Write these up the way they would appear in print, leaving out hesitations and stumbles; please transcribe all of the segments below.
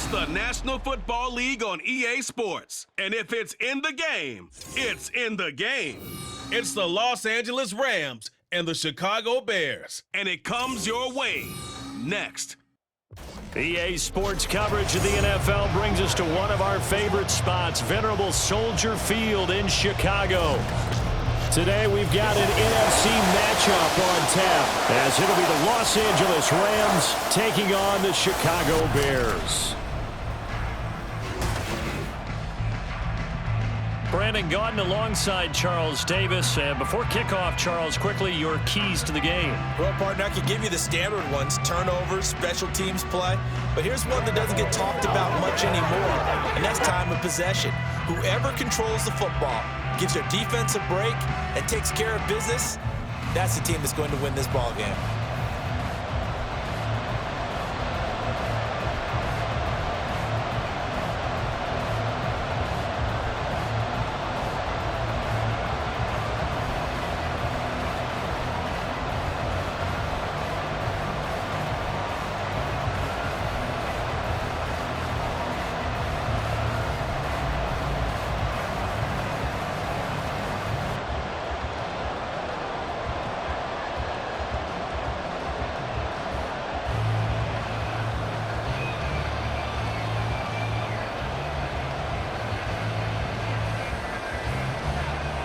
It's the National Football League on EA Sports. And if it's in the game, it's in the game. It's the Los Angeles Rams and the Chicago Bears. And it comes your way next. EA Sports coverage of the NFL brings us to one of our favorite spots, venerable Soldier Field in Chicago. Today we've got an NFC matchup on tap, as it'll be the Los Angeles Rams taking on the Chicago Bears. Brandon Gaudin alongside Charles Davis. Before kickoff, Charles, quickly your keys to the game. Well, partner, I can give you the standard ones, turnovers, special teams play. But here's one that doesn't get talked about much anymore, and that's time of possession. Whoever controls the football, gives their defense a break, and takes care of business, that's the team that's going to win this ball game.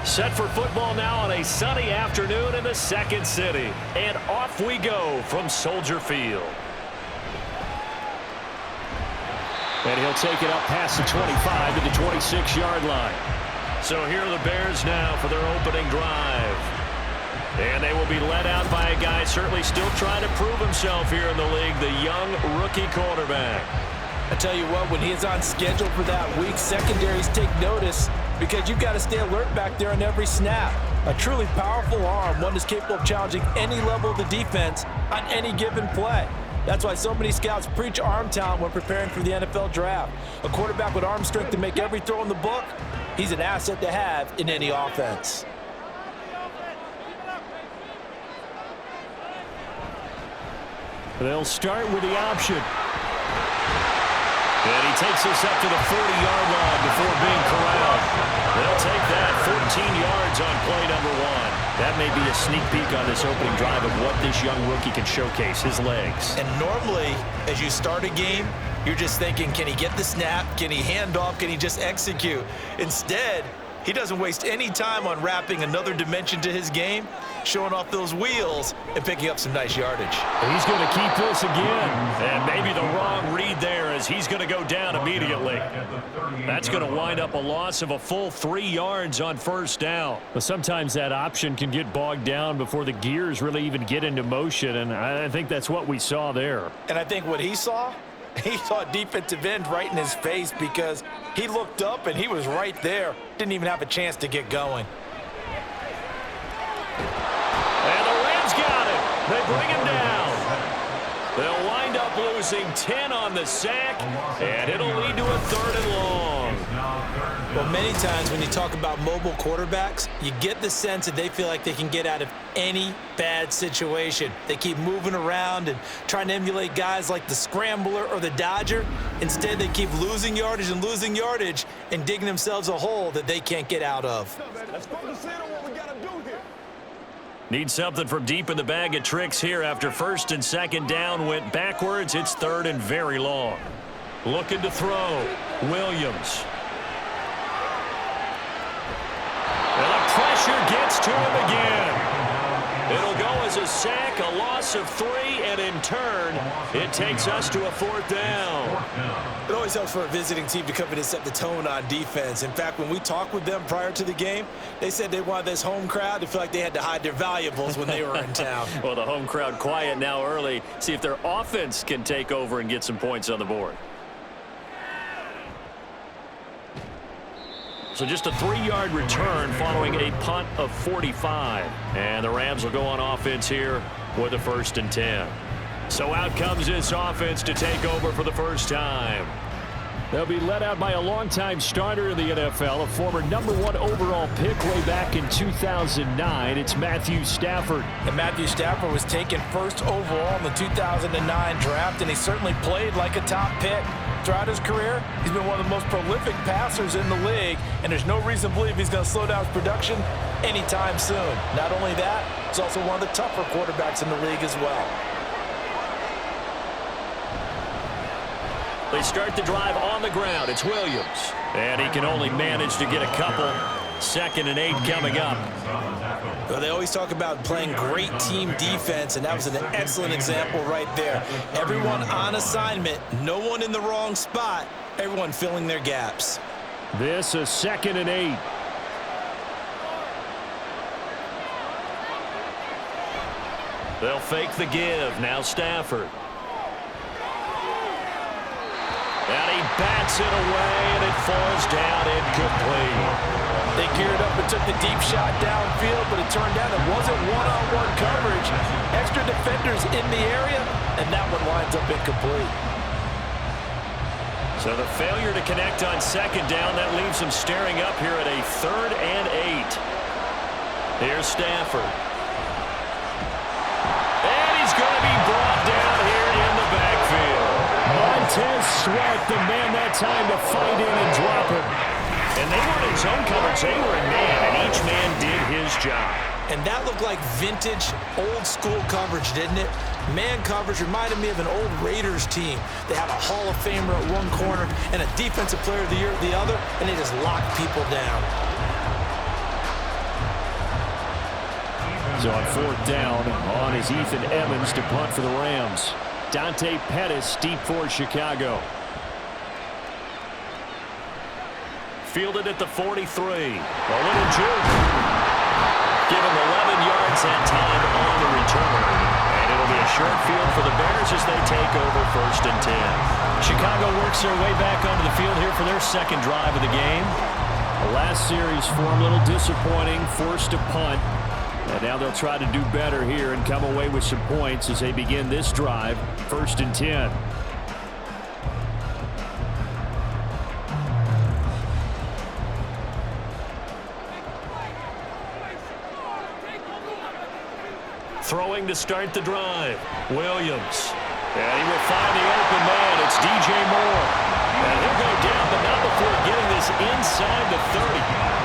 Set for football now on a sunny afternoon in the second city. And off we go from Soldier Field. And he'll take it up past the 25 to the 26-yard line. So here are the Bears now for their opening drive. And they will be led out by a guy certainly still trying to prove himself here in the league, the young rookie quarterback. I tell you what, when he is on schedule for that week, secondaries take notice because you've got to stay alert back there on every snap. A truly powerful arm, one that's capable of challenging any level of the defense on any given play. That's why so many scouts preach arm talent when preparing for the NFL draft. A quarterback with arm strength to make every throw in the book, he's an asset to have in any offense. They'll start with the option. And he takes us up to the 40-yard line before being corralled. They'll take that 14 yards on play number one. That may be a sneak peek on this opening drive of what this young rookie can showcase, his legs. And normally, as you start a game, you're just thinking, can he get the snap? Can he hand off? Can he just execute? Instead, he doesn't waste any time on wrapping another dimension to his game, showing off those wheels and picking up some nice yardage. He's going to keep this again. And maybe the wrong read there as he's going to go down immediately. That's going to wind up a loss of a full 3 yards on first down. But sometimes that option can get bogged down before the gears really even get into motion, and I think that's what we saw there. And I think what he saw defensive end right in his face because he looked up and he was right there. Didn't even have a chance to get going. And the Rams got him. They bring him down. They'll wind up losing 10 on the sack, and it'll lead to a 3rd and long. Well, many times when you talk about mobile quarterbacks, you get the sense that they feel like they can get out of any bad situation. They keep moving around and trying to emulate guys like the Scrambler or the Dodger. Instead, they keep losing yardage and digging themselves a hole that they can't get out of. Let's focus in on what we got to do here. Need something from deep in the bag of tricks here after 1st and 2nd down went backwards. It's 3rd and very long. Looking to throw. Williams. And the pressure gets to him again. It'll go as a sack, a loss of 3, and in turn, it takes us to a 4th down. It always helps for a visiting team to come in and set the tone on defense. In fact, when we talked with them prior to the game, they said they wanted this home crowd to feel like they had to hide their valuables when they were in town. Well, the home crowd quiet now early. See if their offense can take over and get some points on the board. So just a 3-yard return following a punt of 45. And the Rams will go on offense here with a 1st and 10. So out comes this offense to take over for the first time. They'll be led out by a longtime starter in the NFL, a former #1 overall pick way back in 2009. It's Matthew Stafford. And Matthew Stafford was taken 1st overall in the 2009 draft, and he certainly played like a top pick. throughout his career, he's been one of the most prolific passers in the league, and there's no reason to believe he's going to slow down his production anytime soon. Not only that, he's also one of the tougher quarterbacks in the league as well. They start the drive on the ground. It's Williams. And he can only manage to get a couple. 2nd and 8 coming up. Well, they always talk about playing great team defense, and that was an excellent example right there. Everyone on assignment, no one in the wrong spot, everyone filling their gaps. This is 2nd and 8. They'll fake the give. Now Stafford. And he bats it away, and it falls down incomplete. They geared up and took the deep shot downfield, but it turned out it wasn't one-on-one coverage. Extra defenders in the area, and that one winds up incomplete. So the failure to connect on 2nd down, that leaves them staring up here at a 3rd and 8. Here's Stafford. And he's going to be brought down here in the backfield. Montez Sweat, the man that time to fight in and drop him. And they weren't in zone coverage, they were in man, and each man did his job. And that looked like vintage, old-school coverage, didn't it? Man coverage reminded me of an old Raiders team. They have a Hall of Famer at one corner and a Defensive Player of the Year at the other, and they just lock people down. So on 4th down, on is Ethan Emmons to punt for the Rams. Dante Pettis deep for Chicago. Fielded at the 43. A little juke. Give him 11 yards that time on the return. And it'll be a short field for the Bears as they take over 1st and 10. Chicago works their way back onto the field here for their 2nd drive of the game. The last series for them a little disappointing, forced to punt. And now they'll try to do better here and come away with some points as they begin this drive, 1st and 10. Throwing to start the drive. Williams. And he will find the open man. It's DJ Moore. And he'll go down, but not before getting this inside the 30.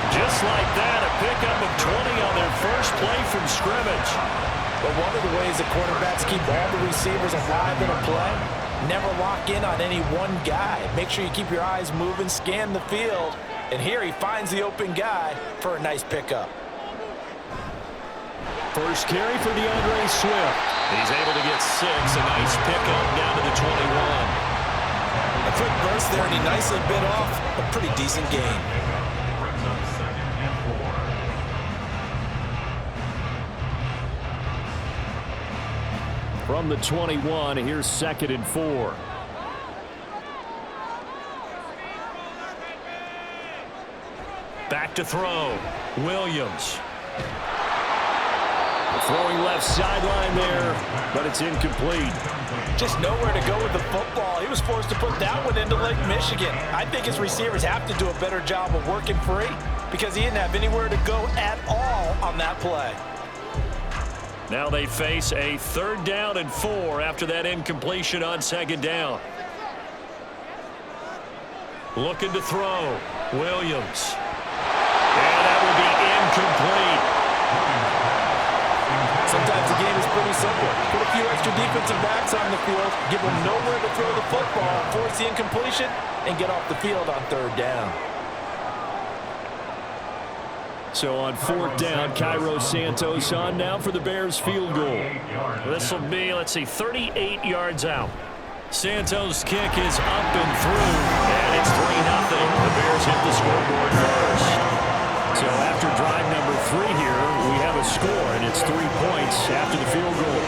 Just like that, a pickup of 20 on their first play from scrimmage. But one of the ways the quarterbacks keep all the receivers alive in a play, never lock in on any one guy. Make sure you keep your eyes moving, scan the field. And here he finds the open guy for a nice pickup. First carry for DeAndre Swift. He's able to get 6. A nice pickup down to the 21. A quick burst there, and he nicely bit off a pretty decent gain. From the 21, here's 2nd and 4. Back to throw. Williams. Throwing left sideline there, but it's incomplete. Just nowhere to go with the football. He was forced to put that one into Lake Michigan. I think his receivers have to do a better job of working free because he didn't have anywhere to go at all on that play. Now they face a 3rd down and 4 after that incompletion on 2nd down. Looking to throw. Williams. And that will be incomplete. Sometimes the game is pretty simple. Put a few extra defensive backs on the field, give them nowhere to throw the football, force the incompletion, and get off the field on 3rd down. So on 4th down, Cairo Santos on now for the Bears field goal. This will be, 38 yards out. Santos' kick is up and through, and it's 3-0. The Bears hit the scoreboard first. So after drive number 3 here, we have a score, and it's 3 points after the field goal.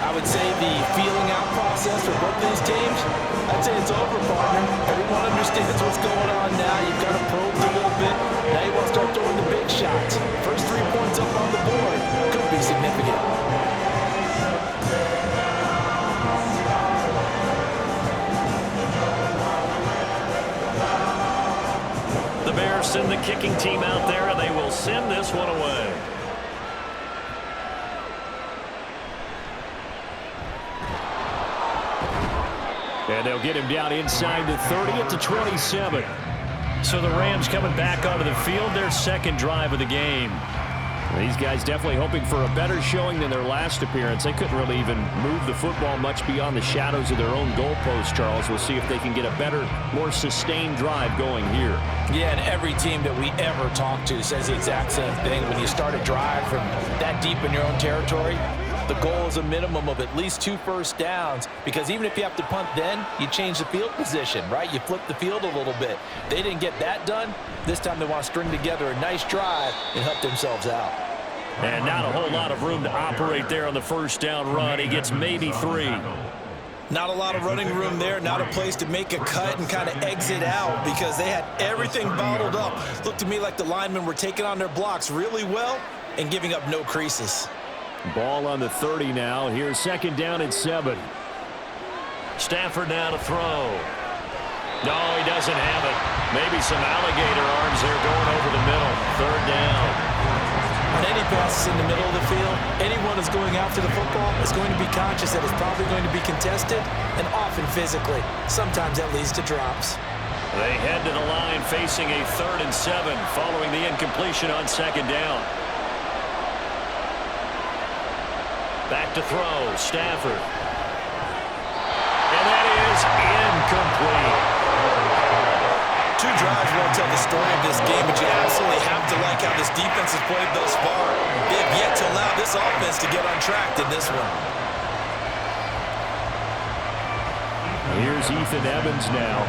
I would say the feeling out process for both these teams, I'd say it's over, partner. Everyone understands what's going on now. You've got to probe a little bit. Now you want to start throwing the big shots. First 3 points up on the board could be significant. The Bears send the kicking team out there, and they will send this one away. And And they'll get him down inside the 30 at the 27. So the Rams coming back onto the field, their second drive of the game. These guys definitely hoping for a better showing than their last appearance. They couldn't really even move the football much beyond the shadows of their own goalpost, Charles. We'll see if they can get a better, more sustained drive going here. Yeah, and every team that we ever talk to says the exact same thing. When you start a drive from that deep in your own territory, the goal is a minimum of at least 2 first downs, because even if you have to punt then, you change the field position, right? You flip the field a little bit. They didn't get that done. This time they want to string together a nice drive and help themselves out. And not a whole lot of room to operate there on the first down run. He gets maybe 3. Not a lot of running room there, not a place to make a cut and kind of exit out, because they had everything bottled up. Looked to me like the linemen were taking on their blocks really well and giving up no creases. Ball on the 30 now. Here's second down at 7. Stafford now to throw. No, he doesn't have it. Maybe some alligator arms there going over the middle. Third down. On any passes in the middle of the field, anyone who's going after the football is going to be conscious that it's probably going to be contested, and often physically. Sometimes that leads to drops. They head to the line facing a 3rd and 7 following the incompletion on second down. Back to throw, Stafford. And that is incomplete. 2 drives won't tell the story of this game, but you absolutely have to like how this defense has played thus far. They have yet to allow this offense to get on track in this one. Here's Ethan Evans now.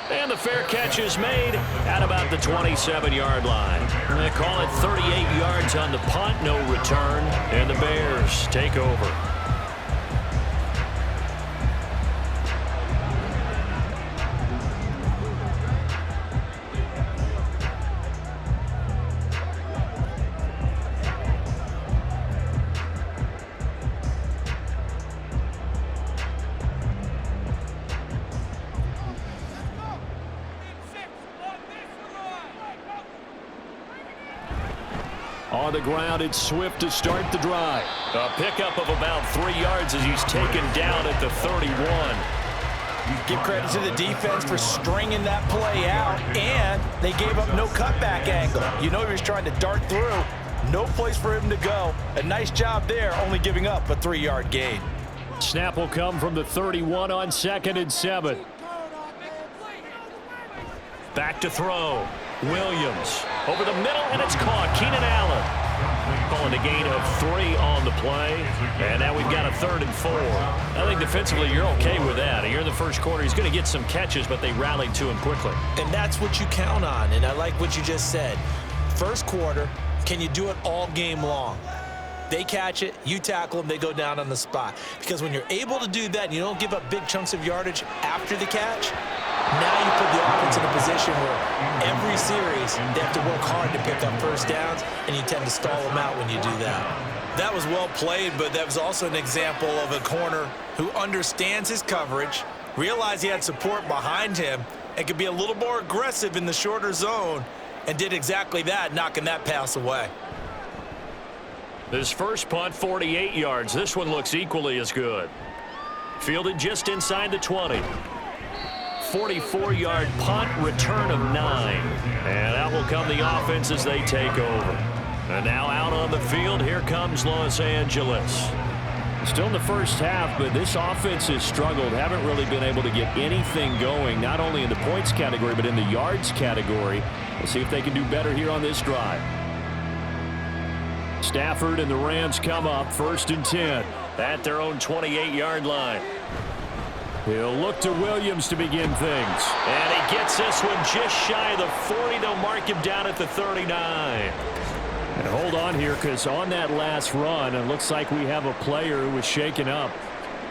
And the fair catch is made at about the 27-yard line. They call it 38 yards on the punt, no return, and the Bears take over. On the ground, it's Swift to start the drive. A pickup of about 3 yards as he's taken down at the 31. Give credit to the defense for stringing that play out, and they gave up no cutback angle. You know he was trying to dart through. No place for him to go. A nice job there, only giving up a 3-yard gain. Snap will come from the 31 on 2nd and 7. Back to throw. Williams over the middle, and it's caught. Keenan Allen calling a gain of 3 on the play, and now we've got a 3rd and 4. I think defensively you're okay with that. Here in the first quarter, he's going to get some catches, but they rallied to him quickly. And that's what you count on, and I like what you just said. First quarter, can you do it all game long? They catch it, you tackle them, they go down on the spot. Because when you're able to do that and you don't give up big chunks of yardage after the catch, now you put the offense in a position where every series they have to work hard to pick up first downs, and you tend to stall them out when you do that. That was well played, but that was also an example of a corner who understands his coverage, realized he had support behind him, and could be a little more aggressive in the shorter zone, and did exactly that, knocking that pass away. This first punt, 48 yards. This one looks equally as good. Fielded just inside the 20. 44-yard punt, return of 9. And out will come the offense as they take over. And now out on the field, here comes Los Angeles. Still in the first half, but this offense has struggled. Haven't really been able to get anything going, not only in the points category, but in the yards category. We'll see if they can do better here on this drive. Stafford and the Rams come up 1st and 10 at their own 28-yard line. He'll look to Williams to begin things. And he gets this one just shy of the 40. They'll mark him down at the 39. And hold on here, because on that last run, it looks like we have a player who was shaken up.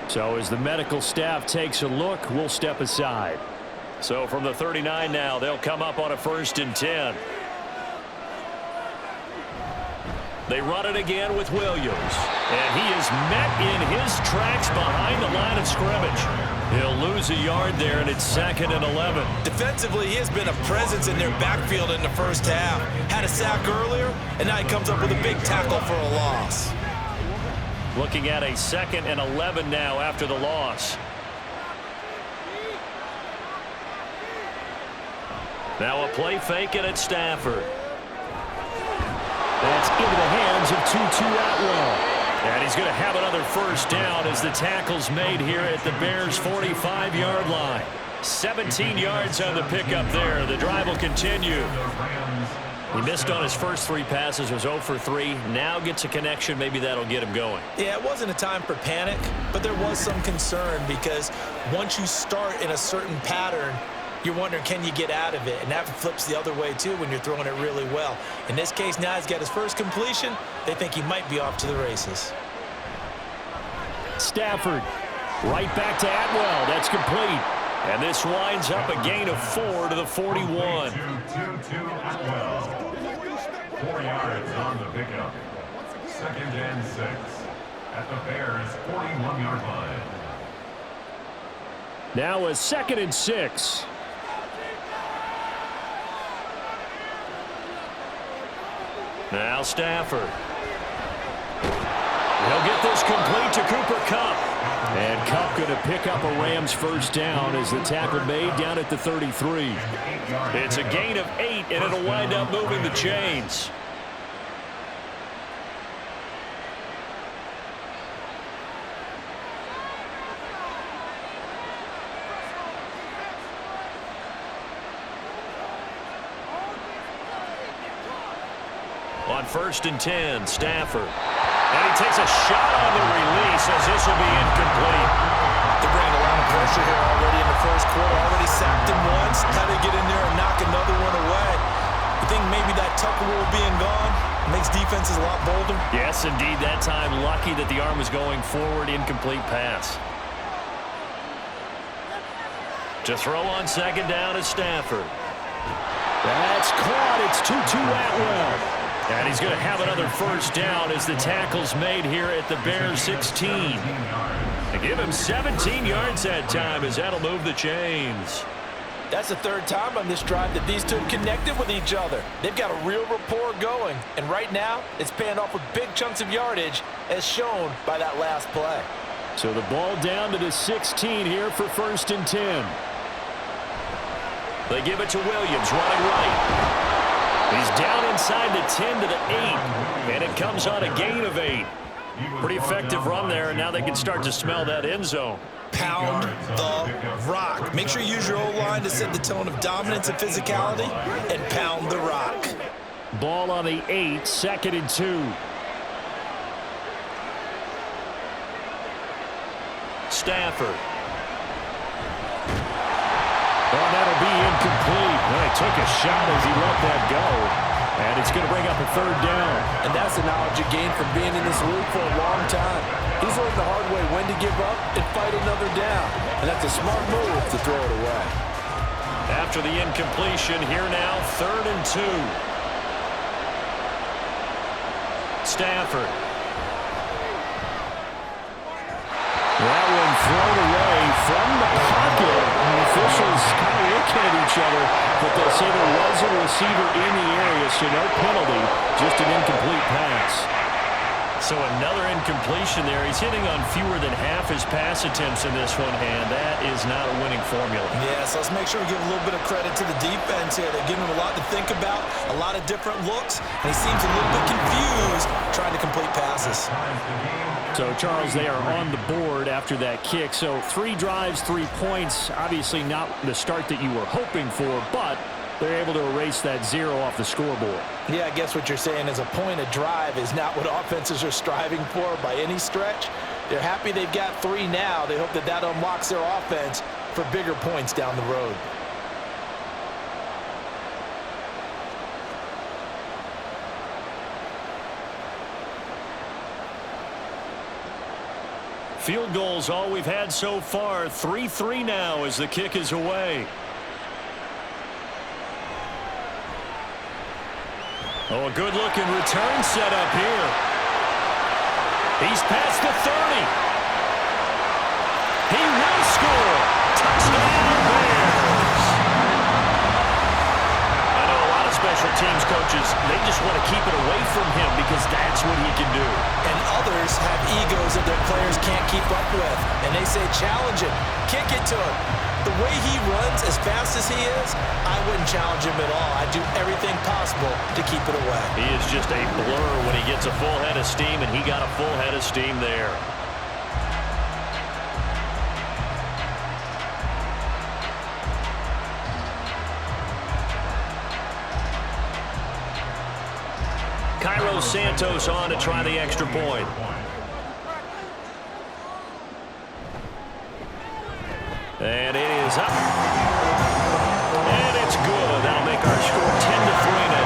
So as the medical staff takes a look, we'll step aside. So from the 39 now, they'll come up on a 1st and 10. They run it again with Williams. And he is met in his tracks behind the line of scrimmage. He'll lose a yard there, and it's 2nd and 11. Defensively, he has been a presence in their backfield in the first half. Had a sack earlier, and now he comes up with a big tackle for a loss. Looking at a 2nd and 11 now after the loss. Now a play fake, and it's Stafford. That's into the hands of Tutu Atwell. And he's going to have another first down as the tackle's made here at the Bears' 45-yard line. 17 yards on the pickup there. The drive will continue. He missed on his first 3 passes, was 0 for 3. Now gets a connection. Maybe that'll get him going. Yeah, it wasn't a time for panic, but there was some concern because once you start in a certain pattern, you're wondering, can you get out of it? And that flips the other way, too, when you're throwing it really well. In this case, now he's got his first completion. They think he might be off to the races. Stafford, right back to Atwell. That's complete. And this winds up a gain of 4 to the 41. 4 yards on the pickup. 2nd and 6 at the Bears' 41-yard line. Now a 2nd and 6. Now Stafford. He'll get this complete to Cooper Kupp. And Kupp going to pick up a Rams first down as the tackle made down at the 33. It's a gain of 8, and it'll wind up moving the chains. On 1st and 10, Stafford. And he takes a shot on the release as this will be incomplete. They're bringing a lot of pressure here already in the first quarter. Already sacked him once. How to get in there and knock another one away. You think maybe that Tucker rule being gone makes defenses a lot bolder? Yes, indeed. That time, lucky that the arm was going forward. Incomplete pass. To throw on 2nd down is Stafford. That's caught. It's Tutu Atwell. And he's going to have another first down as the tackle's made here at the Bears' 16. They give him 17 yards that time as that'll move the chains. That's the 3rd time on this drive that these two have connected with each other. They've got a real rapport going. And right now, it's paying off with big chunks of yardage as shown by that last play. So the ball down to the 16 here for 1st and 10. They give it to Williams running right. He's down inside the 10 to the 8, and it comes on a gain of 8. Pretty effective run there, and now they can start to smell that end zone. Pound the rock. Make sure you use your O-line to set the tone of dominance and physicality, and pound the rock. Ball on the 8, 2nd and 2. Stafford. Well, that'll be incomplete. Well, he took a shot as he let that go. And it's going to bring up a 3rd down. And that's the knowledge you gain from being in this league for a long time. He's learned the hard way when to give up and fight another down. And that's a smart move to throw it away. After the incompletion, here now, 3rd and 2. Stafford. That one thrown away from the pocket. And the officials kind of look at each other, but they'll say there was a receiver in the area, so no penalty, just an incomplete pass. So another incompletion there. He's hitting on fewer than half his pass attempts in this one, and that is not a winning formula. Yeah, so let's make sure we give a little bit of credit to the defense here. They're giving him a lot to think about, a lot of different looks, and he seems a little bit confused trying to complete passes. So, Charles, they are on the board after that kick. So 3 drives, 3 points. Obviously not the start that you were hoping for, but they're able to erase that 0 off the scoreboard. Yeah, I guess what you're saying is a point of drive is not what offenses are striving for by any stretch. They're happy they've got 3 now. They hope that that unlocks their offense for bigger points down the road. Field goals all we've had so far. 3-3 now as the kick is away. Oh, a good-looking return set up here. He's past the 30. He will score. coaches, they just want to keep it away from him because that's what he can do. And others have egos that their players can't keep up with. And they say, challenge him, kick it to him. The way he runs as fast as he is, I wouldn't challenge him at all. I'd do everything possible to keep it away. He is just a blur when he gets a full head of steam, and he got a full head of steam there. Cairo Santos on to try the extra point. And it is up. And it's good. That'll make our score 10-3 now.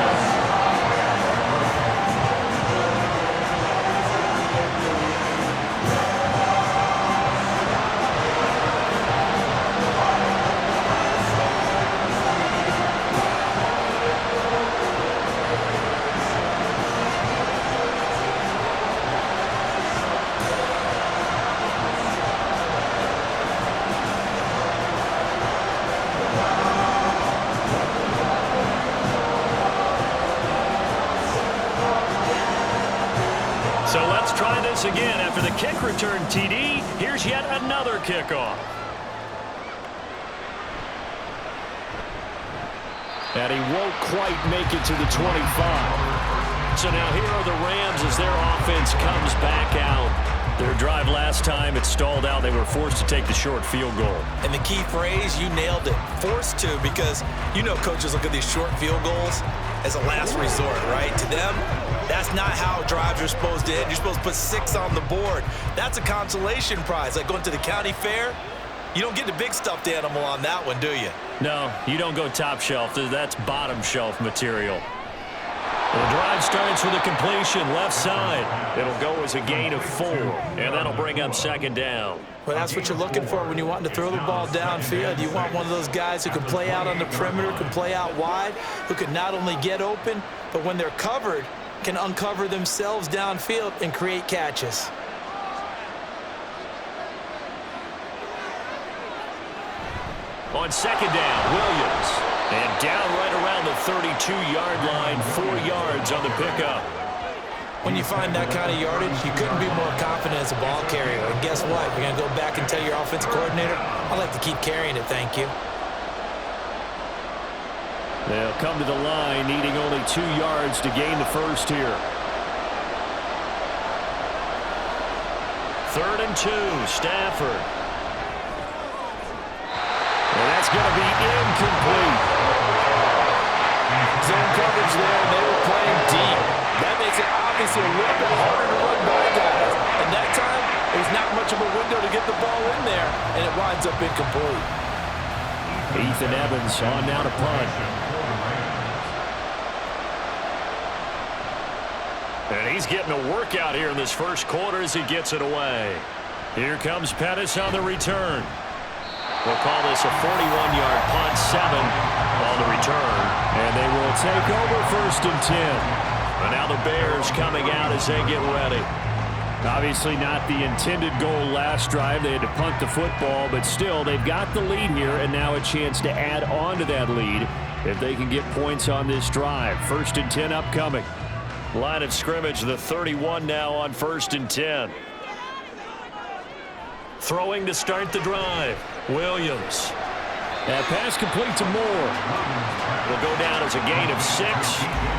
So let's try this again. After the kick return TD, here's yet another kickoff. And he won't quite make it to the 25. So now here are the Rams as their offense comes back out. Their drive last time, it stalled out. They were forced to take the short field goal. And the key phrase, you nailed it. Forced to, because you know coaches look at these short field goals as a last resort, right? To them, that's not how drives are supposed to end. You're supposed to put 6 on the board. That's a consolation prize. Like going to the county fair, you don't get the big stuffed animal on that one, do you? No, you don't go top shelf. That's bottom shelf material. The drive starts with a completion left side. It'll go as a gain of 4, and that'll bring up second down. Well, that's what you're looking for when you want to throw the ball downfield. You want one of those guys who can play out on the perimeter, can play out wide, who can not only get open, but when they're covered, can uncover themselves downfield and create catches. On second down, Williams. And down right around the 32-yard line, 4 yards on the pickup. When you find that kind of yardage, you couldn't be more confident as a ball carrier. And guess what? You're going to go back and tell your offensive coordinator, I'd like to keep carrying it, thank you. They'll come to the line, needing only 2 yards to gain the first here. 3rd and 2, Stafford. And that's going to be incomplete. Zone coverage there, and they were playing deep. That makes it obviously a little bit harder to run by guys. And that time, there's not much of a window to get the ball in there, and it winds up incomplete. Ethan Evans on now to punt. And he's getting a workout here in this first quarter as he gets it away. Here comes Pettis on the return. We'll call this a 41-yard punt, 7 on the return. And they will take over 1st and 10. And now the Bears coming out as they get ready. Obviously not the intended goal last drive. They had to punt the football, but still they've got the lead here and now a chance to add on to that lead if they can get points on this drive. 1st and 10 upcoming. Line of scrimmage, the 31 now on 1st and 10. Throwing to start the drive. Williams. That pass complete to Moore. Will go down as a gain of 6,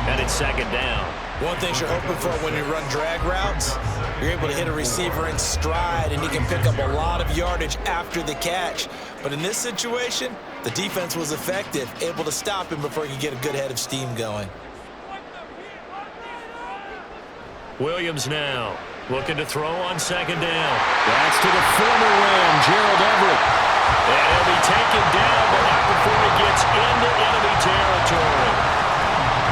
and it's second down. One thing you're hoping for when you run drag routes, you're able to hit a receiver in stride, and he can pick up a lot of yardage after the catch. But in this situation, the defense was effective, able to stop him before he could get a good head of steam going. Williams now looking to throw on second down. That's to the former Ram, Gerald Everett. And he'll be taken down, but not before he gets into enemy territory.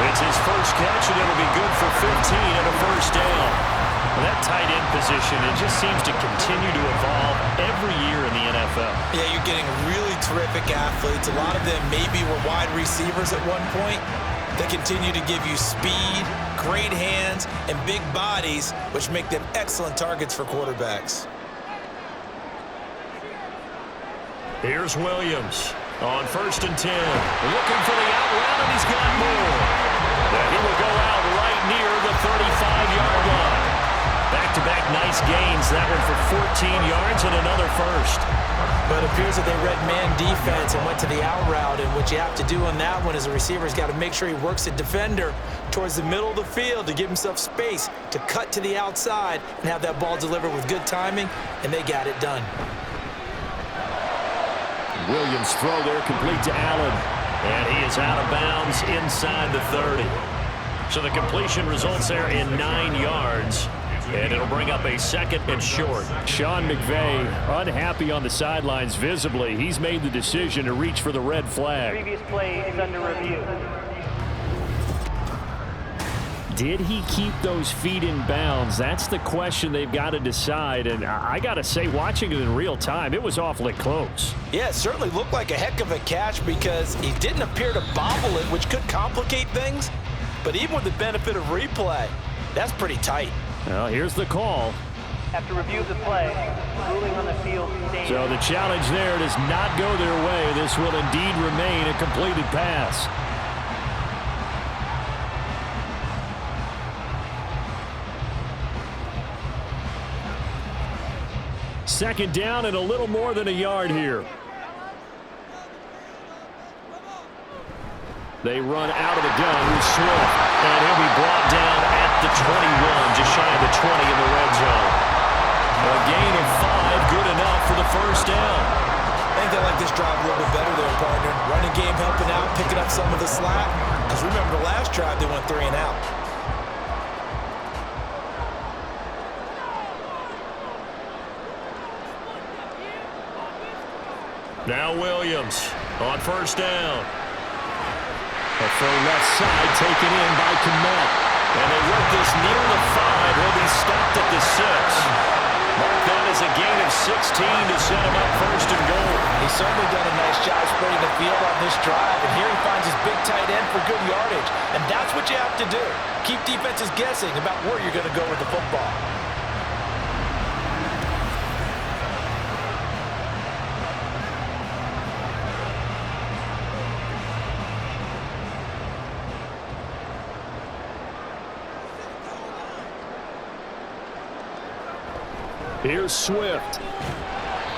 It's his first catch, and it'll be good for 15 and a first down. Well, that tight end position, it just seems to continue to evolve every year in the NFL. Yeah, you're getting really terrific athletes. A lot of them maybe were wide receivers at one point. They continue to give you speed, great hands, and big bodies, which make them excellent targets for quarterbacks. Here's Williams on 1st and 10. Looking for the out route, and he's got more. And he will go out right near the 35-yard line. Back-to-back nice gains. That one for 14 yards and another first. But it appears that they read man defense and went to the out route. And what you have to do on that one is the receiver's got to make sure he works the defender towards the middle of the field to give himself space to cut to the outside and have that ball delivered with good timing, and they got it done. Williams' throw there complete to Allen. And he is out of bounds inside the 30. So the completion results there in 9 yards. And it'll bring up a 2nd and short. Sean McVay unhappy on the sidelines visibly. He's made the decision to reach for the red flag. Previous play is under review. Did he keep those feet in bounds? That's the question they've got to decide. And I got to say, watching it in real time, it was awfully close. Yeah, it certainly looked like a heck of a catch because he didn't appear to bobble it, which could complicate things. But even with the benefit of replay, that's pretty tight. Well, here's the call. After review of the play, ruling on the field stands. So the challenge there does not go their way. This will indeed remain a completed pass. Second down and a little more than a yard here. They run out of the gun with Swift, and he'll be brought down at the 21, just shy of the 20 in the red zone. A gain of 5, good enough for the first down. I think they like this drive a little bit better there, partner. Running game helping out, picking up some of the slack. Because remember the last drive, they went 3 and out. Now Williams on first down. A throw left side taken in by Kmet. And they work this near the 5. He'll be stopped at the 6. Mark that as a gain of 16 to set him up first and goal. He's certainly done a nice job spreading the field on this drive. And here he finds his big tight end for good yardage. And that's what you have to do. Keep defenses guessing about where you're going to go with the football. Here's Swift.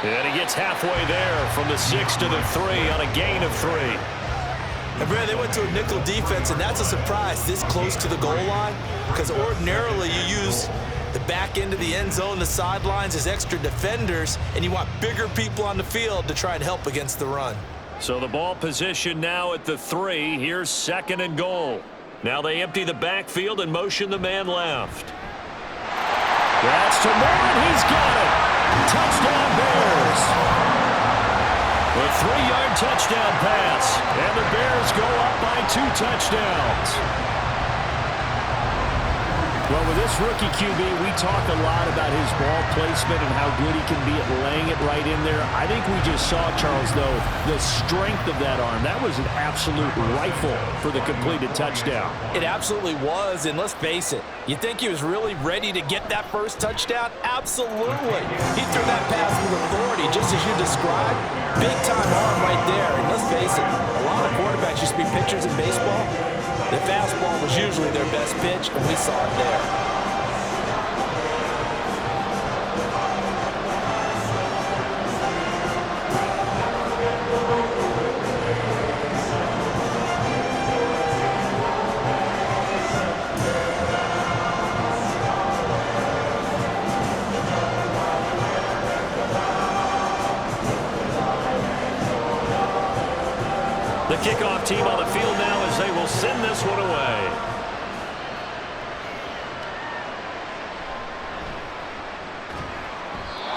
And he gets halfway there from the 6 to the 3 on a gain of 3. And Brad, they went to a nickel defense, and that's a surprise this close to the goal line because ordinarily you use the back end of the end zone, the sidelines as extra defenders, and you want bigger people on the field to try and help against the run. So the ball position now at the 3. Here's 2nd and goal. Now they empty the backfield and motion the man left. That's to Moore, and he's got it. Touchdown Bears. A 3-yard touchdown pass, and the Bears go up by 2 touchdowns. Well, with this rookie QB, we talk a lot about his ball placement and how good he can be at laying it right in there. I think we just saw, Charles, though, the strength of that arm. That was an absolute rifle for the completed touchdown. It absolutely was, and let's face it, you think he was really ready to get that first touchdown? Absolutely. He threw that pass with authority, just as you described. Big-time arm right there, and let's face it, a lot of quarterbacks used to be pitchers in baseball. The fastball was usually their best pitch, and we saw it there. The kickoff team on the field now as they will send this one away.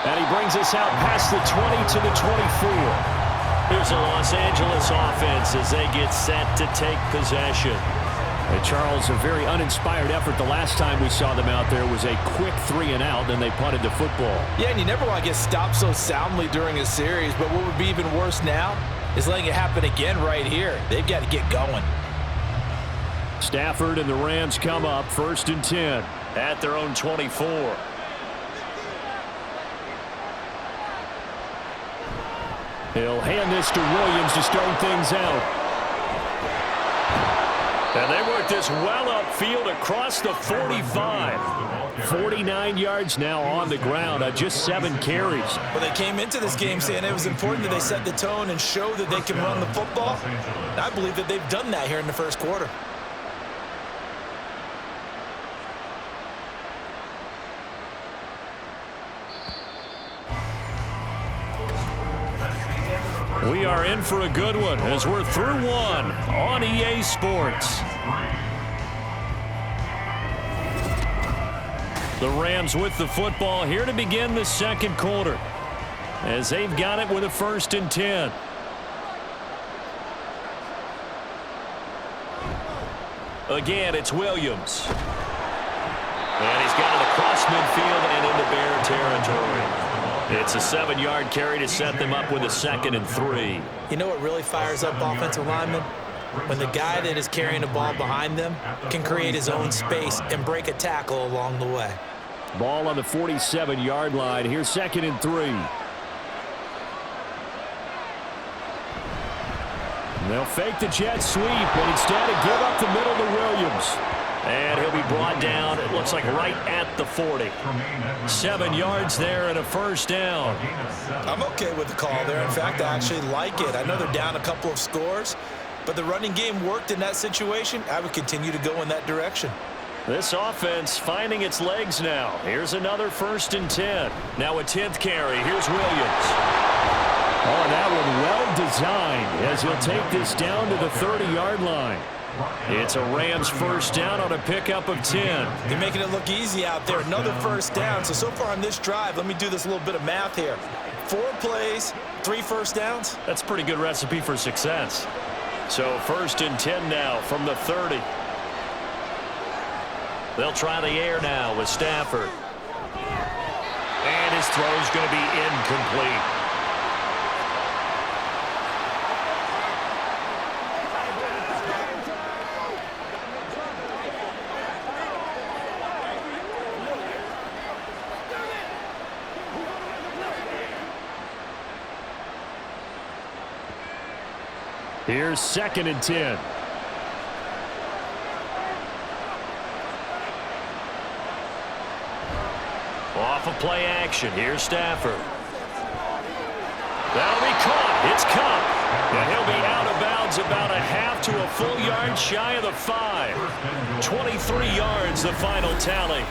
And he brings us out past the 20 to the 24. Here's the Los Angeles offense as they get set to take possession. And Charles, a very uninspired effort the last time we saw them out there was a quick 3 and out, then they punted the football. Yeah, and you never want to get stopped so soundly during a series, but what would be even worse now is letting it happen again right here. They've got to get going. Stafford and the Rams come up 1st and 10 at their own 24. He'll hand this to Williams to start things out. And they work this well upfield across the 45. 49 yards now on the ground on just 7 carries. Well, they came into this game saying it was important that they set the tone and show that they can run the football. And I believe that they've done that here in the first quarter. We are in for a good one as we're through one on EA Sports. The Rams with the football here to begin the second quarter as they've got it with a 1st and 10. Again, it's Williams. And he's got it across midfield and into Bear territory. It's a 7-yard carry to set them up with a 2nd and 3. You know what really fires up offensive linemen? When the guy that is carrying the ball behind them can create his own space and break a tackle along the way. Ball on the 47-yard line. Here's 2nd and 3. They'll fake the jet sweep, but instead of give up the middle to Williams. And he'll be brought down, it looks like right at the 40. 7 yards there and a 1st down. I'm okay with the call there. In fact, I actually like it. I know they're down a couple of scores, but the running game worked in that situation. I would continue to go in that direction. This offense finding its legs now. Here's another 1st and 10. Now a 10th carry. Here's Williams. Oh, that one well designed as he'll take this down to the 30-yard line. It's a Rams 1st down on a pickup of 10. They're making it look easy out there. Another 1st down. So far on this drive, let me do this little bit of math here. 4 plays, 3 1st downs. That's a pretty good recipe for success. So 1st and 10 now from the 30. They'll try the air now with Stafford. And his throw's going to be incomplete. Here's 2nd and 10. Off of play action. Here's Stafford. That'll be caught. It's Cup. And he'll be out of bounds about a half to a full yard shy of the 5. 23 yards the final tally.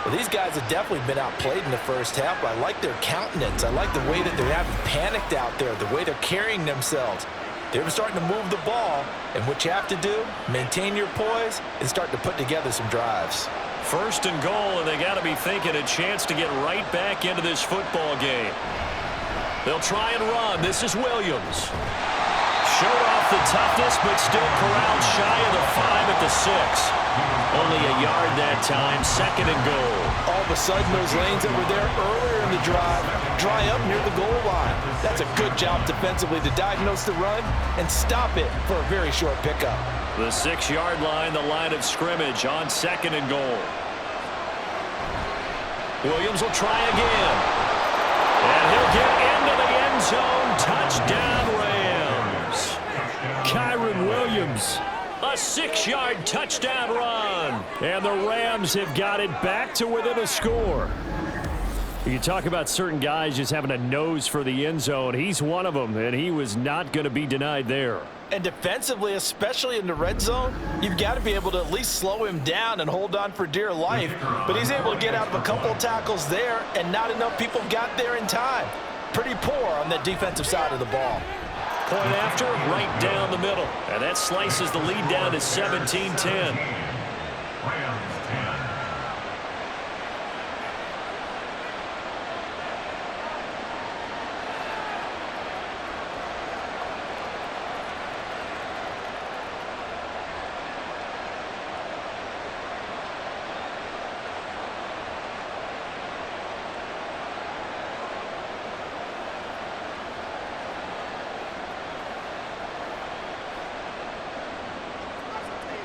Well, these guys have definitely been outplayed in the first half. I like their countenance. I like the way that they haven't panicked out there, the way they're carrying themselves. They're starting to move the ball, and what you have to do, maintain your poise and start to put together some drives. 1st and goal, and they got to be thinking a chance to get right back into this football game. They'll try and run. This is Williams. Showed off the toughness, but still corralled shy of the 5 at the 6. Only a yard that time, 2nd and goal. All of a sudden, those lanes that were there earlier in the drive dry up near the goal line. That's a good job defensively to diagnose the run and stop it for a very short pickup. The 6-yard line, the line of scrimmage on 2nd and goal. Williams will try again. And he'll get into the end zone. Touchdown, Rams. Kyron Williams. A 6-yard touchdown run. And the Rams have got it back to within a score. You talk about certain guys just having a nose for the end zone. He's one of them, and he was not going to be denied there. And defensively, especially in the red zone, you've got to be able to at least slow him down and hold on for dear life. But he's able to get out of a couple of tackles there, and not enough people got there in time. Pretty poor on the defensive side of the ball. Point after, right down the middle. And that slices the lead down to 17-10.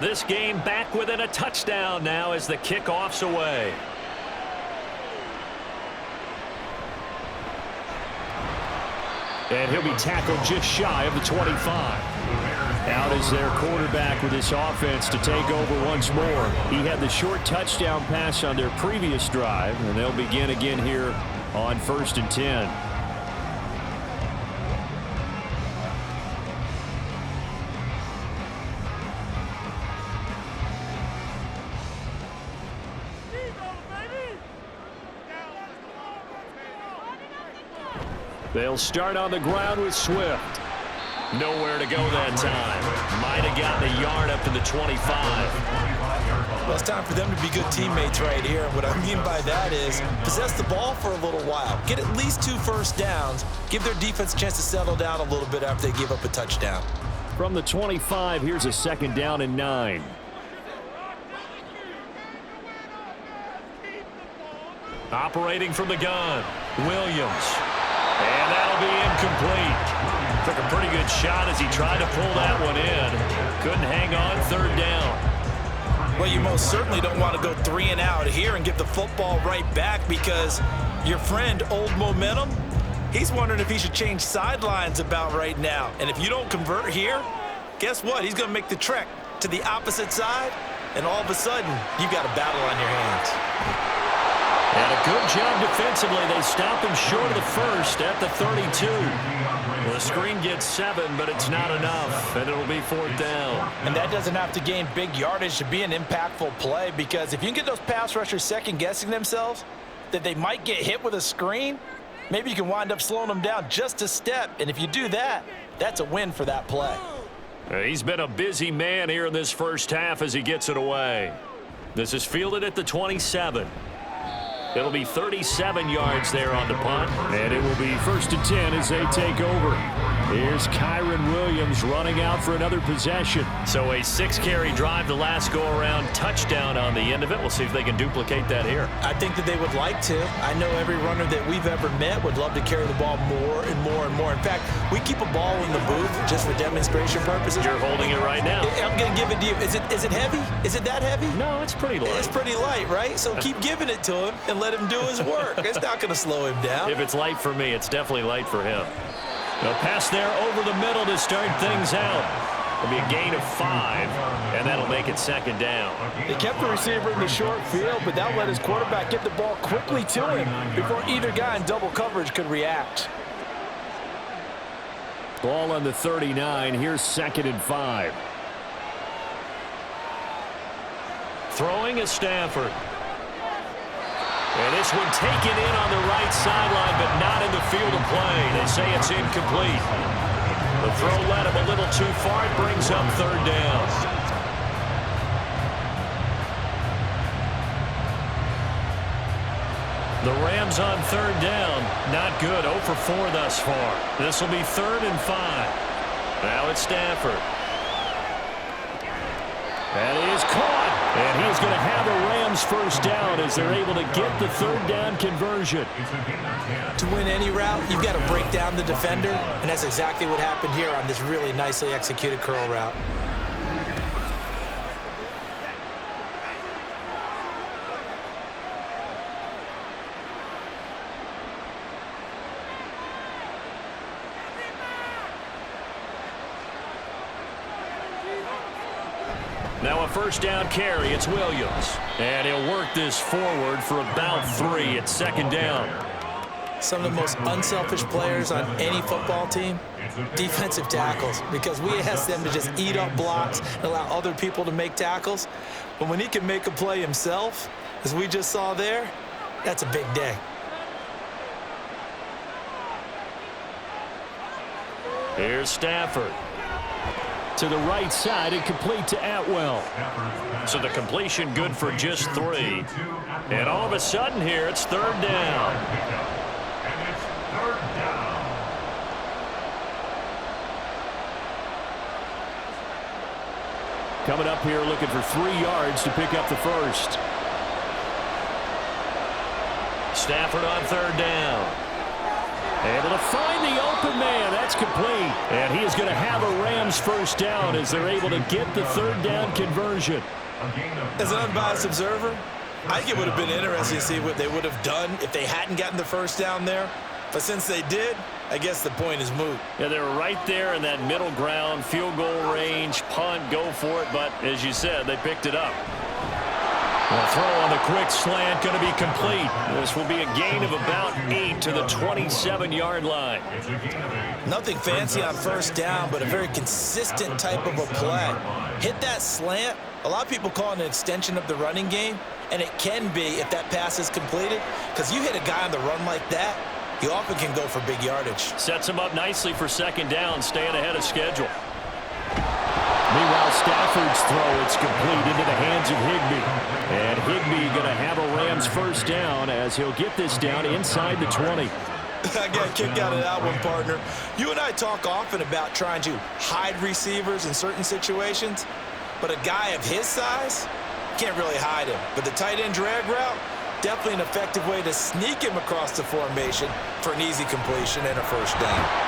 This game back within a touchdown now as the kickoff's away. And he'll be tackled just shy of the 25. Out is their quarterback with this offense to take over once more. He had the short touchdown pass on their previous drive, and they'll begin again here on 1st and 10. They'll start on the ground with Swift. Nowhere to go that time. Might have gotten a yard up to the 25. Well, it's time for them to be good teammates right here. And what I mean by that is possess the ball for a little while. Get at least 2 first downs. Give their defense a chance to settle down a little bit after they give up a touchdown. From the 25, here's a 2nd down and 9. Operating from the gun, Williams. And that'll be incomplete. Took a pretty good shot as he tried to pull that one in. Couldn't hang on 3rd down. Well, you most certainly don't want to go 3 and out here and give the football right back because your friend, Old Momentum, he's wondering if he should change sidelines about right now. And if you don't convert here, guess what? He's going to make the trek to the opposite side, and all of a sudden, you've got a battle on your hands. And a good job defensively. They stop him short of the first at the 32. Well, the screen gets 7, but it's not enough, and it'll be 4th down. And that doesn't have to gain big yardage to be an impactful play, because if you can get those pass rushers second-guessing themselves that they might get hit with a screen, maybe you can wind up slowing them down just a step. And if you do that, that's a win for that play. He's been a busy man here in this first half as he gets it away. This is fielded at the 27. It'll be 37 yards there on the punt. And it will be 1st and 10 as they take over. Here's Kyron Williams running out for another possession. So a 6-carry drive the last go-around, touchdown on the end of it. We'll see if they can duplicate that here. I think that they would like to. I know every runner that we've ever met would love to carry the ball more and more and more. In fact, we keep a ball in the booth just for demonstration purposes. You're holding it right now. I'm going to give it to you. Is it heavy? Is it that heavy? No, it's pretty light. It's pretty light, right? So keep giving it to him and let him do his work. It's not going to slow him down. If it's light for me, it's definitely light for him. A pass there over the middle to start things out. It'll be a gain of 5, and that'll make it 2nd down. They kept the receiver in the short field, but that let his quarterback get the ball quickly to him before either guy in double coverage could react. Ball on the 39. Here's 2nd and 5. Throwing is Stafford. And this one taken in on the right sideline, but not in the field of play. They say it's incomplete. The throw led him a little too far. It brings up 3rd down. The Rams on 3rd down. Not good. 0 for 4 thus far. This will be 3rd and 5. Now it's Stafford. That is caught. And he's going to have a Rams 1st down as they're able to get the 3rd down conversion. To win any route, you've got to break down the defender, and that's exactly what happened here on this really nicely executed curl route. Now a 1st down carry. It's Williams. And he'll work this forward for about 3. It's 2nd down. Some of the most unselfish players on any football team, defensive tackles, because we ask them to just eat up blocks and allow other people to make tackles. But when he can make a play himself, as we just saw there, that's a big day. Here's Stafford. To the right side and complete to Atwell. So the completion good for just 3. And all of a sudden here, it's 3rd down. And it's 3rd down. Coming up here looking for 3 yards to pick up the 1st. Stafford on 3rd down. Able to find the open man. That's complete. And he is going to have a Rams 1st down as they're able to get the 3rd down conversion. As an unbiased observer, I think it would have been interesting to see what they would have done if they hadn't gotten the 1st down there. But since they did, I guess the point is moot. Yeah, they were right there in that middle ground, field goal range, punt, go for it. But as you said, they picked it up. The throw on the quick slant going to be complete. This will be a gain of about 8 to the 27-yard line. Nothing fancy on first down, but a very consistent type of a play. Hit that slant. A lot of people call it an extension of the running game, and it can be if that pass is completed, because you hit a guy on the run like that, you often can go for big yardage. Sets him up nicely for second down, staying ahead of schedule. Meanwhile, Stafford's throw, it's complete into the hands of Higbee. And Higbee going to have a Rams first down as he'll get this down inside the 20. I got a kick out of that one, partner. You and I talk often about trying to hide receivers in certain situations, but a guy of his size can't really hide him. But the tight end drag route, definitely an effective way to sneak him across the formation for an easy completion and a first down.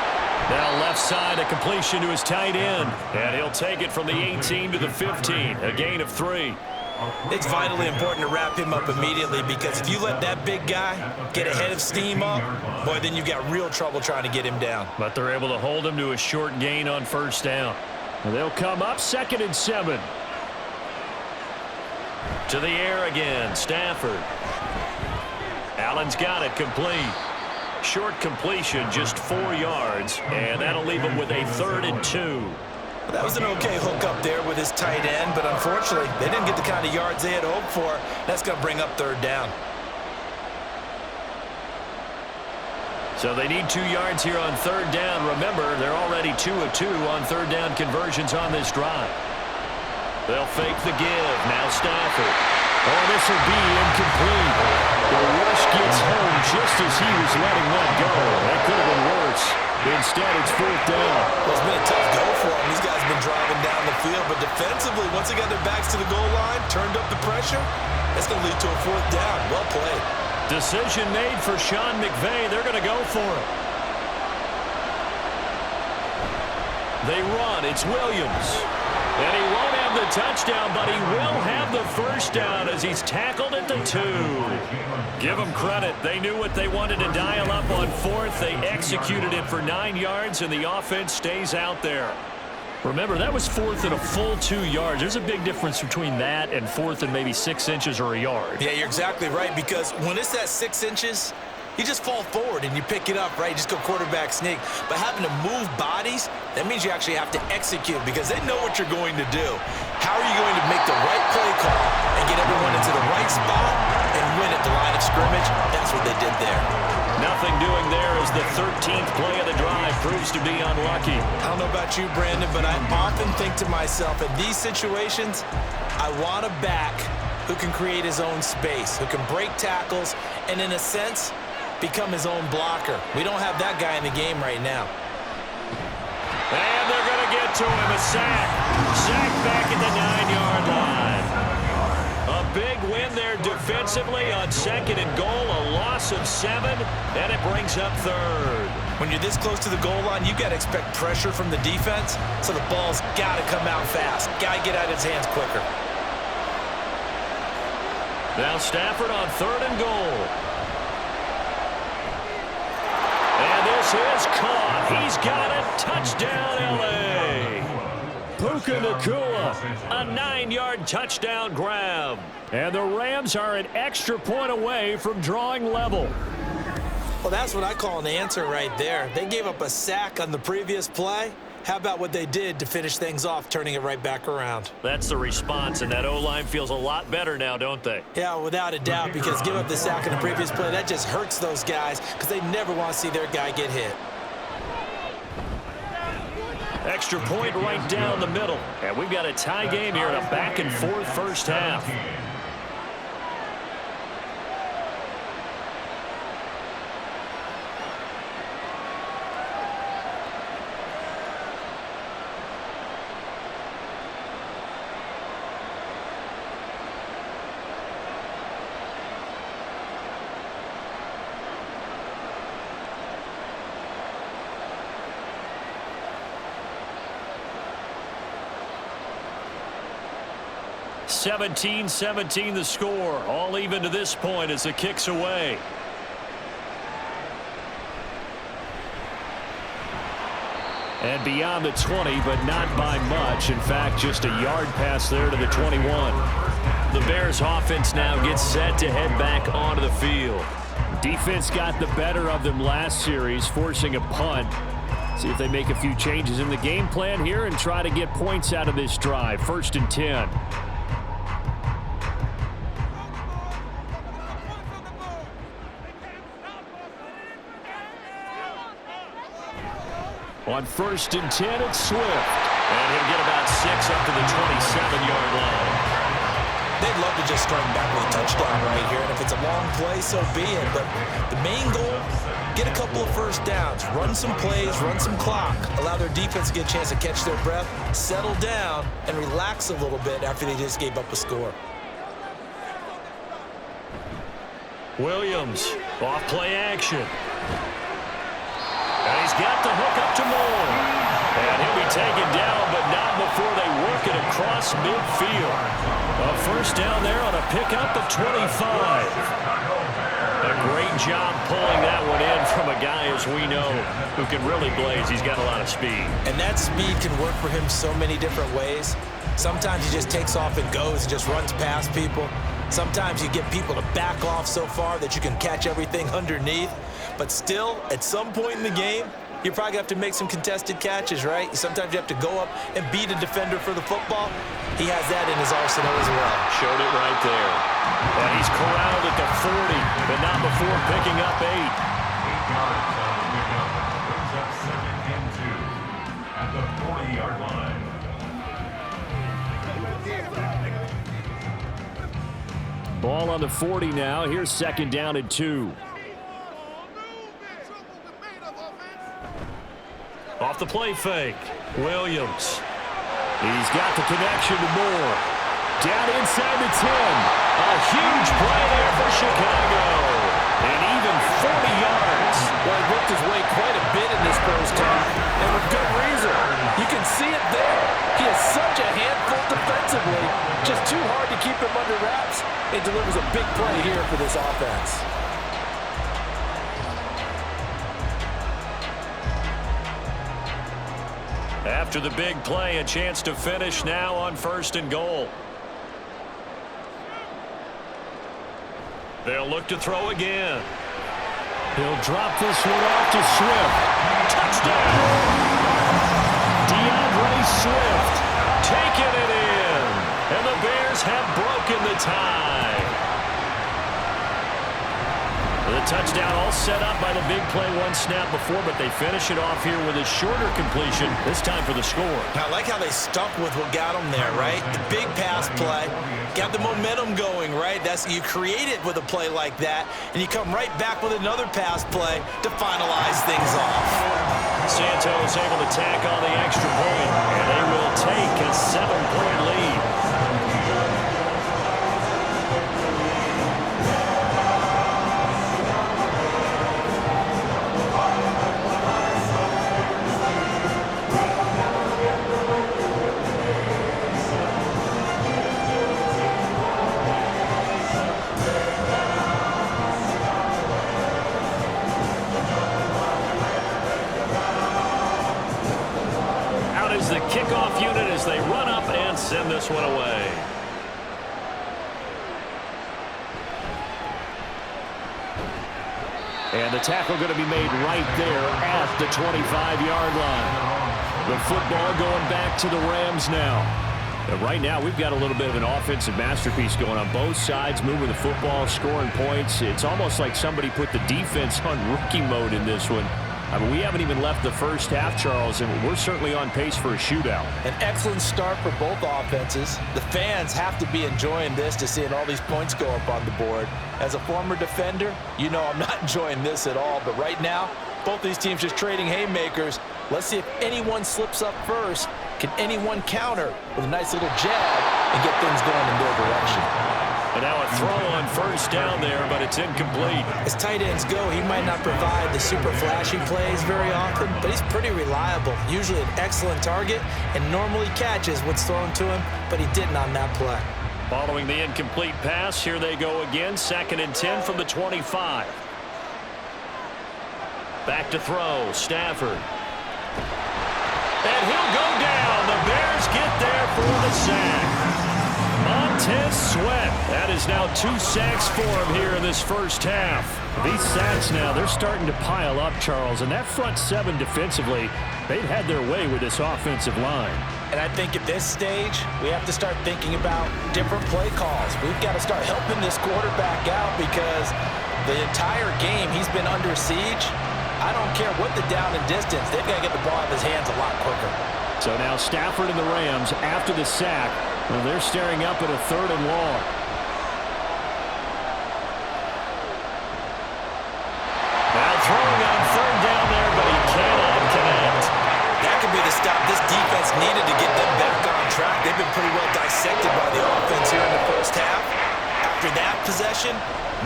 Now left side, a completion to his tight end. And he'll take it from the 18 to the 15, a gain of 3. It's vitally important to wrap him up immediately, because if you let that big guy get ahead of steam up, boy, then you've got real trouble trying to get him down. But they're able to hold him to a short gain on first down. And they'll come up 2nd and 7. To the air again, Stafford. Allen's got it complete. Short completion, just 4 yards, and that'll leave him with a 3rd and 2. That was an okay hook up there with his tight end, but unfortunately, they didn't get the kind of yards they had hoped for. That's going to bring up 3rd down. So they need 2 yards here on 3rd down. Remember, they're already 2 of 2 on 3rd down conversions on this drive. They'll fake the give. Now Stafford. Oh, this will be incomplete. The rush gets home just as he was letting that go. That could have been worse. Instead, it's 4th down. Well, it's been a tough go for them. These guys have been driving down the field, but defensively, once they got their backs to the goal line, turned up the pressure, that's going to lead to a 4th down. Well played. Decision made for Sean McVay. They're going to go for it. They run. It's Williams. And he won't have the touchdown, but he will have the first down as he's tackled at the 2. Give them credit. They knew what they wanted to dial up on 4th. They executed it for 9 yards, and the offense stays out there. Remember, that was 4th and a full 2 yards. There's a big difference between that and 4th and maybe 6 inches or a yard. Yeah, you're exactly right, because when it's that 6 inches, you just fall forward and you pick it up, right? You just go quarterback sneak. But having to move bodies, that means you actually have to execute, because they know what you're going to do. How are you going to make the right play call and get everyone into the right spot and win at the line of scrimmage? That's what they did there. Nothing doing there as the 13th play of the drive proves to be unlucky. I don't know about you, Brandon, but I often think to myself, in these situations, I want a back who can create his own space, who can break tackles, and in a sense, become his own blocker. We don't have that guy in the game right now. And they're going to get to him. A sack. Sack back at the 9-yard line. A big win there defensively on 2nd and goal. A loss of 7, and it brings up 3rd. When you're this close to the goal line, you've got to expect pressure from the defense, so the ball's got to come out fast. Got to get out of his hands quicker. Now Stafford on 3rd and goal. And this is caught. He's got it. Touchdown, L.A. Puka Nacua, a 9-yard touchdown grab. And the Rams are an extra point away from drawing level. Well, that's what I call an answer right there. They gave up a sack on the previous play. How about what they did to finish things off, turning it right back around? That's the response, and that O-line feels a lot better now, don't they? Yeah, without a doubt, because give up the sack in the previous play, that just hurts those guys because they never want to see their guy get hit. Extra point right down the middle. And we've got a tie game here in a back-and-forth first half. (17-17) the score. All even to this point as the kick's away. And beyond the 20, but not by much. In fact, just a yard pass there to the 21. The Bears offense now gets set to head back onto the field. Defense got the better of them last series, forcing a punt. See if they make a few changes in the game plan here and try to get points out of this drive. 1st and 10. On 1st and 10, it's Swift. And he'll get about 6 up to the 27-yard line. They'd love to just start back with a touchdown right here, and if it's a long play, so be it. But the main goal, get a couple of first downs, run some plays, run some clock, allow their defense to get a chance to catch their breath, settle down, and relax a little bit after they just gave up a score. Williams, off play action. And he's got the hook up to Moore. And he'll be taken down, but not before they work it across midfield. A first down there on a pickup of 25. A great job pulling that one in from a guy, as we know, who can really blaze. He's got a lot of speed. And that speed can work for him so many different ways. Sometimes he just takes off and goes and just runs past people. Sometimes you get people to back off so far that you can catch everything underneath. But still, at some point in the game, you probably have to make some contested catches, right? Sometimes you have to go up and beat a defender for the football. He has that in his arsenal as well. Showed it right there. And he's corralled at the 40, but not before picking up 8. 8 yards on the pickup. Brings up 2nd and 2 at the 40-yard line. Ball on the 40 now. Here's 2nd down and 2. Off the play fake, Williams. He's got the connection to Moore. Down inside the 10. A huge play there for Chicago. And even 40 yards. Well, he worked his way quite a bit in this first half, and with good reason. You can see it there. He is such a handful defensively. Just too hard to keep him under wraps. It delivers a big play here for this offense. After the big play, a chance to finish now on 1st and goal. They'll look to throw again. He'll drop this one off to Swift. Touchdown! DeAndre Swift taking it in. And the Bears have broken the tie. The touchdown all set up by the big play one snap before, but they finish it off here with a shorter completion, this time for the score. I like how they stuck with what got them there, right? The big pass play, got the momentum going, right? You create it with a play like that, and you come right back with another pass play to finalize things off. Santos able to tack on the extra point, and they will take a 7-point lead. Kickoff unit as they run up and send this one away. And the tackle going to be made right there at the 25-yard line. The football going back to the Rams now. And right now, we've got a little bit of an offensive masterpiece going on both sides, moving the football, scoring points. It's almost like somebody put the defense on rookie mode in this one. I mean, we haven't even left the first half, Charles, and we're certainly on pace for a shootout. An excellent start for both offenses. The fans have to be enjoying this to seeing all these points go up on the board. As a former defender, you know I'm not enjoying this at all. But right now, both these teams just trading haymakers. Let's see if anyone slips up first. Can anyone counter with a nice little jab and get things going in their direction? And now a throw on first down there, but it's incomplete. As tight ends go, he might not provide the super flashy plays very often, but he's pretty reliable. Usually an excellent target and normally catches what's thrown to him, but he didn't on that play. Following the incomplete pass, here they go again. 2nd and 10 from the 25. Back to throw, Stafford. go down. The Bears get there for the sack. Montez Sweat. That is now 2 sacks for him here in this first half. These sacks now, they're starting to pile up, Charles. And that front seven defensively, they've had their way with this offensive line. And I think at this stage, we have to start thinking about different play calls. We've got to start helping this quarterback out because the entire game he's been under siege. I don't care what the down and distance. They've got to get the ball out of his hands a lot quicker. So now Stafford and the Rams, after the sack, well, they're staring up at a 3rd and long. Now throwing on 3rd down there, but he cannot connect. That could be the stop this defense needed to get them back on track. They've been pretty well dissected by the offense here in the first half. After that possession,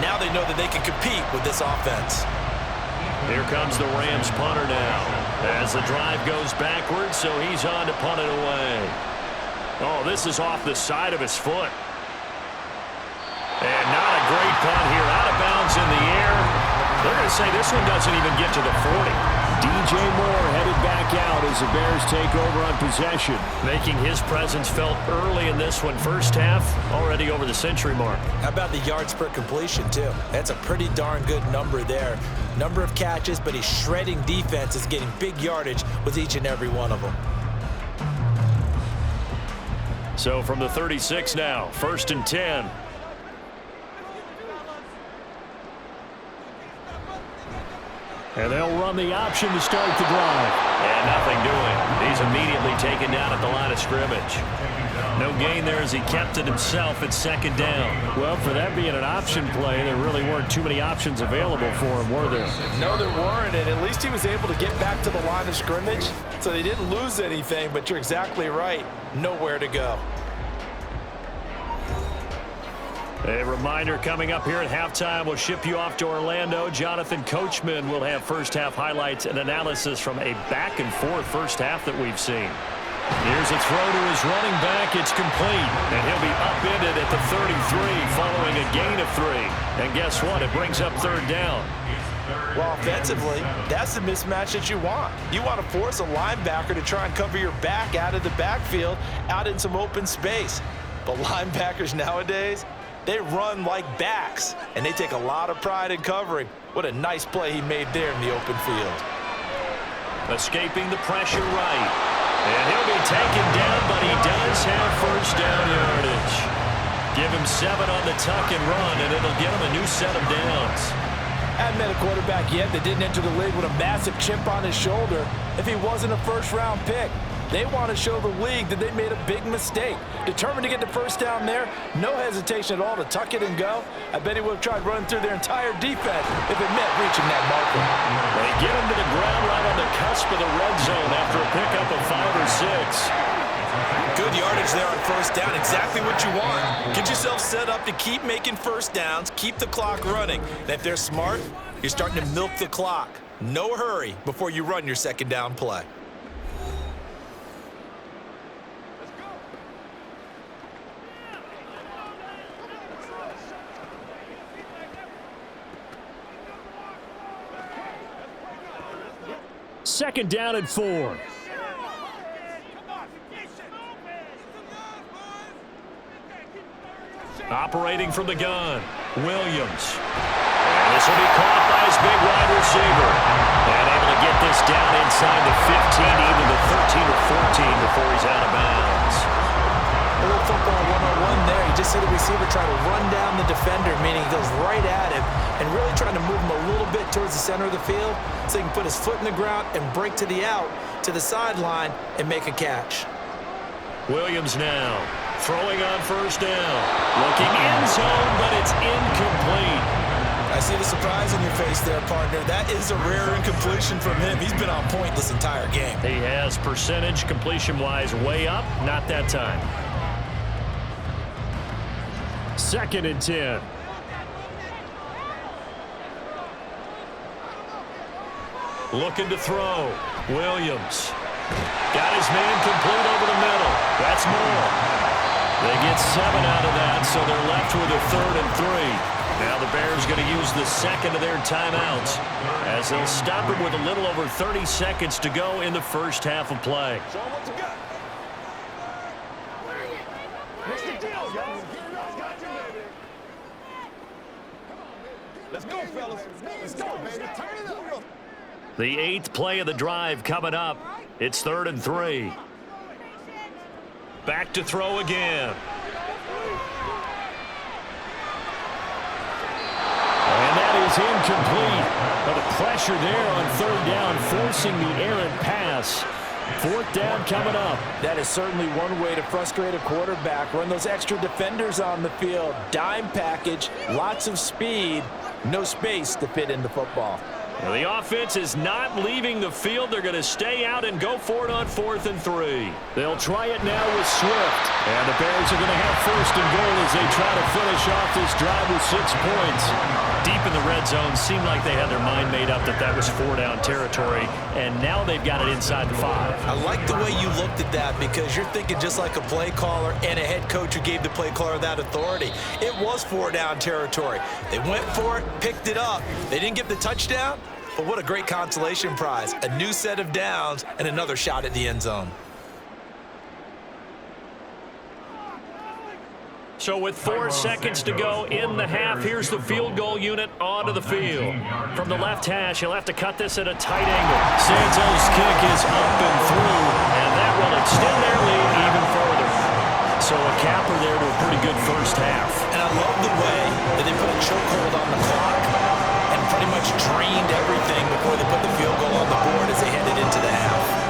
now they know that they can compete with this offense. Here comes the Rams punter now as the drive goes backwards, so he's on to punt it away. Oh, this is off the side of his foot. And not a great punt here. Out of bounds in the air. They're going to say this one doesn't even get to the 40. DJ Moore headed back out as the Bears take over on possession. Making his presence felt early in this one. First half, already over the century mark. How about the yards per completion, too? That's a pretty darn good number there. Number of catches, but he's shredding defenses, getting big yardage with each and every one of them. So from the 36 now, 1st and 10. And they'll run the option to start the drive. And nothing doing. He's immediately taken down at the line of scrimmage. No gain there as he kept it himself at 2nd down. Well, for that being an option play, there really weren't too many options available for him, were there? No, there weren't, and at least he was able to get back to the line of scrimmage, so they didn't lose anything, but you're exactly right. Nowhere to go. A reminder coming up here at halftime. We'll ship you off to Orlando. Jonathan Coachman will have first half highlights and analysis from a back-and-forth first half that we've seen. Here's a throw to his running back. It's complete, and he'll be upended at the 33 following a gain of 3. And guess what? It brings up 3rd down. Well, offensively, that's the mismatch that you want. You want to force a linebacker to try and cover your back out of the backfield, out in some open space. But linebackers nowadays, they run like backs, and they take a lot of pride in covering. What a nice play he made there in the open field. Escaping the pressure right. And he'll be taken down, but he does have first down yardage. Give him 7 on the tuck and run, and it'll get him a new set of downs. Hadn't met a quarterback yet that didn't enter the league with a massive chip on his shoulder if he wasn't a first-round pick. They want to show the league that they made a big mistake. Determined to get the first down there, no hesitation at all to tuck it and go. I bet he would have tried running through their entire defense if it meant reaching that marker. They get him to the ground right on the cusp of the red zone after a pickup of 5 or 6. Good yardage there on first down, exactly what you want. Get yourself set up to keep making first downs, keep the clock running. And if they're smart, you're starting to milk the clock. No hurry before you run your second down play. Second down and 4. Operating from the gun, Williams. And this will be caught by his big wide receiver. And able to get this down inside the 15, even the 13 or 14 before he's out of bounds. A little football 101 there. You just see the receiver try to run down the defender, meaning he goes right at him and really trying to move him a little bit towards the center of the field so he can put his foot in the ground and break to the out, to the sideline, and make a catch. Williams now throwing on first down. Looking end zone, but it's incomplete. I see the surprise on your face there, partner. That is a rare incompletion from him. He's been on point this entire game. He has percentage completion-wise way up. Not that time. 2nd and 10. Looking to throw. Williams. Got his man complete over the middle. That's more. They get 7 out of that, so they're left with a 3rd and 3. Now the Bears going to use the second of their timeouts as they'll stop him with a little over 30 seconds to go in the first half of play. Show them what you got. Let's go, fellas. Let's go, baby. Turn it up. The 8th play of the drive coming up. It's 3rd and 3. Back to throw again. And that is incomplete. But the pressure there on 3rd down, forcing the errant pass. 4th down coming up. That is certainly one way to frustrate a quarterback. Run those extra defenders on the field. Dime package, lots of speed, no space to fit into football. Well, the offense is not leaving the field. They're going to stay out and go for it on 4th and 3. They'll try it now with Swift. And the Bears are going to have 1st and goal as they try to finish off this drive with 6 points. Deep in the red zone, seemed like they had their mind made up that that was 4-down territory, and now they've got it inside the 5. I like the way you looked at that because you're thinking just like a play caller and a head coach who gave the play caller that authority. It was 4-down territory. They went for it, picked it up. They didn't get the touchdown, but what a great consolation prize. A new set of downs and another shot at the end zone. So with 4 seconds to go in the half, here's the field goal unit onto the field. From the left hash, he'll have to cut this at a tight angle. Santos' kick is up and through. And that will extend their lead even further. So a capper there to a pretty good first half. And I love the way that they put a chokehold on the clock and pretty much drained everything before they put the field goal on the board as they headed into the half.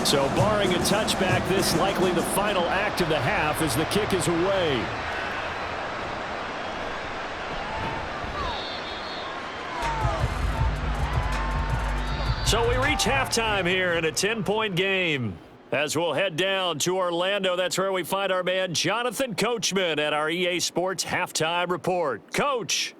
So barring a touchback, this likely the final act of the half as the kick is away. So we reach halftime here in a 10-point game. As we'll head down to Orlando, that's where we find our man Jonathan Coachman at our EA Sports Halftime Report. Coach.